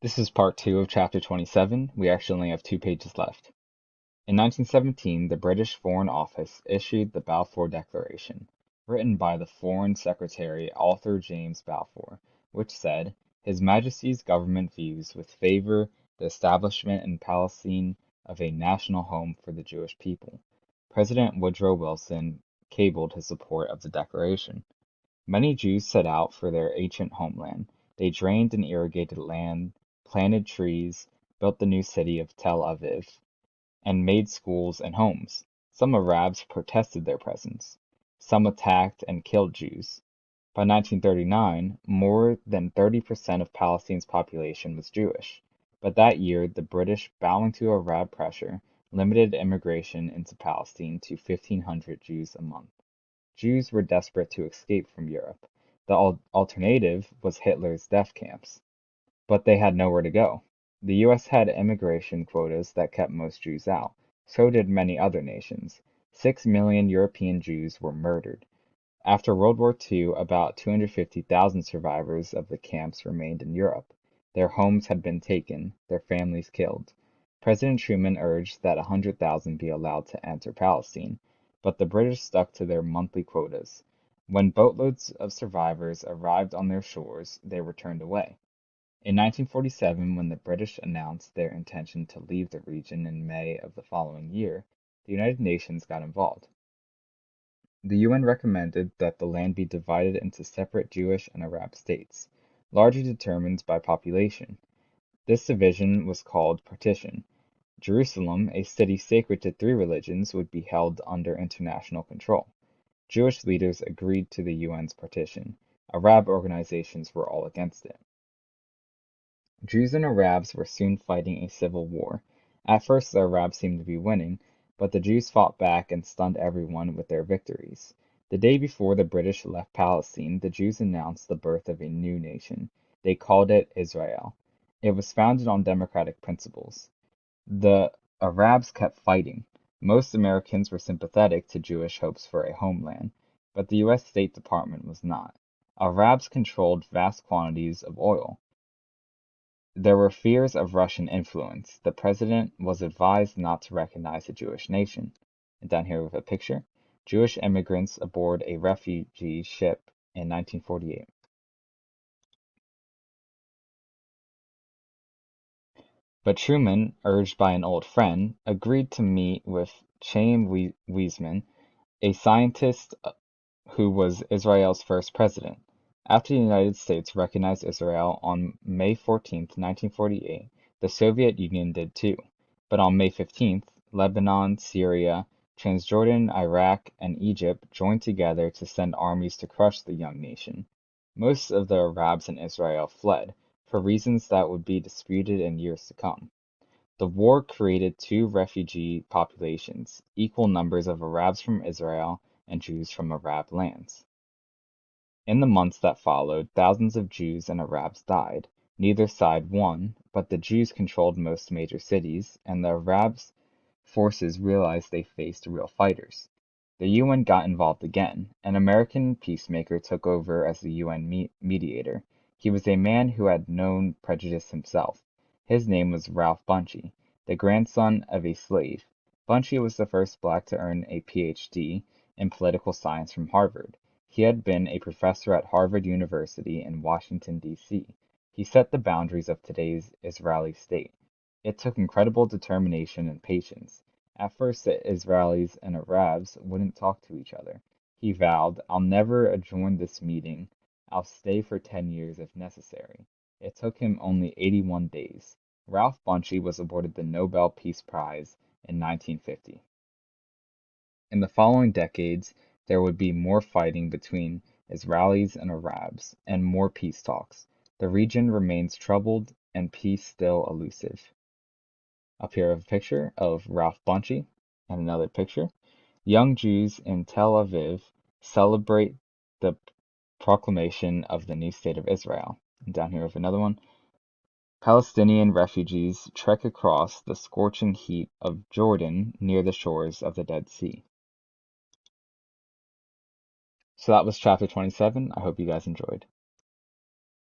This is part 2 of chapter 27. We actually only have 2 pages left. In 1917, the British Foreign Office issued the Balfour Declaration, written by the Foreign Secretary Arthur James Balfour, which said, His Majesty's government views with favor the establishment in Palestine of a national home for the Jewish people. President Woodrow Wilson cabled his support of the declaration. Many Jews set out for their ancient homeland. They drained and irrigated land, planted trees, built the new city of Tel Aviv, and made schools and homes. Some Arabs protested their presence. Some attacked and killed Jews. By 1939, more than 30% of Palestine's population was Jewish. But that year, the British, bowing to Arab pressure, limited immigration into Palestine to 1,500 Jews a month. Jews were desperate to escape from Europe. The alternative was Hitler's death camps. But they had nowhere to go. The US had immigration quotas that kept most Jews out. So did many other nations. 6 million European Jews were murdered. After World War II, about 250,000 survivors of the camps remained in Europe. Their homes had been taken, their families killed. President Truman urged that 100,000 be allowed to enter Palestine, but the British stuck to their monthly quotas. When boatloads of survivors arrived on their shores, they were turned away. In 1947, when the British announced their intention to leave the region in May of the following year, the United Nations got involved. The UN recommended that the land be divided into separate Jewish and Arab states, largely determined by population. This division was called partition. Jerusalem, a city sacred to three religions, would be held under international control. Jewish leaders agreed to the UN's partition. Arab organizations were all against it. Jews and Arabs were soon fighting a civil war. At first the Arabs seemed to be winning, but the Jews fought back and stunned everyone with their victories. The day before the British left Palestine, the Jews announced the birth of a new nation. They called it Israel. It was founded on democratic principles. The Arabs kept fighting. Most Americans were sympathetic to Jewish hopes for a homeland, but the US State Department was not. Arabs controlled vast quantities of oil. There were fears of Russian influence. The president was advised not to recognize a Jewish nation. And down here with a picture, Jewish immigrants aboard a refugee ship in 1948. But Truman, urged by an old friend, agreed to meet with Chaim Weizmann, a scientist who was Israel's first president. After the United States recognized Israel on May 14, 1948, the Soviet Union did too. But on May 15th, Lebanon, Syria, Transjordan, Iraq, and Egypt joined together to send armies to crush the young nation. Most of the Arabs in Israel fled, for reasons that would be disputed in years to come. The war created two refugee populations, equal numbers of Arabs from Israel and Jews from Arab lands. In the months that followed, thousands of Jews and Arabs died. Neither side won, but the Jews controlled most major cities, and the Arabs' forces realized they faced real fighters. The UN got involved again. An American peacemaker took over as the UN mediator. He was a man who had known prejudice himself. His name was Ralph Bunche, the grandson of a slave. Bunche was the first black to earn a Ph.D. in political science from Harvard. He had been a professor at Harvard University in Washington, D.C. He set the boundaries of today's Israeli state. It took incredible determination and patience. At first, the Israelis and Arabs wouldn't talk to each other. He vowed, I'll never adjourn this meeting. I'll stay for 10 years if necessary. It took him only 81 days. Ralph Bunche was awarded the Nobel Peace Prize in 1950. In the following decades, there would be more fighting between Israelis and Arabs, and more peace talks. The region remains troubled and peace still elusive. Up here, I have a picture of Ralph Bunche and another picture. Young Jews in Tel Aviv celebrate the proclamation of the new state of Israel. And down here, we have another one. Palestinian refugees trek across the scorching heat of Jordan near the shores of the Dead Sea. So that was chapter 27. I hope you guys enjoyed.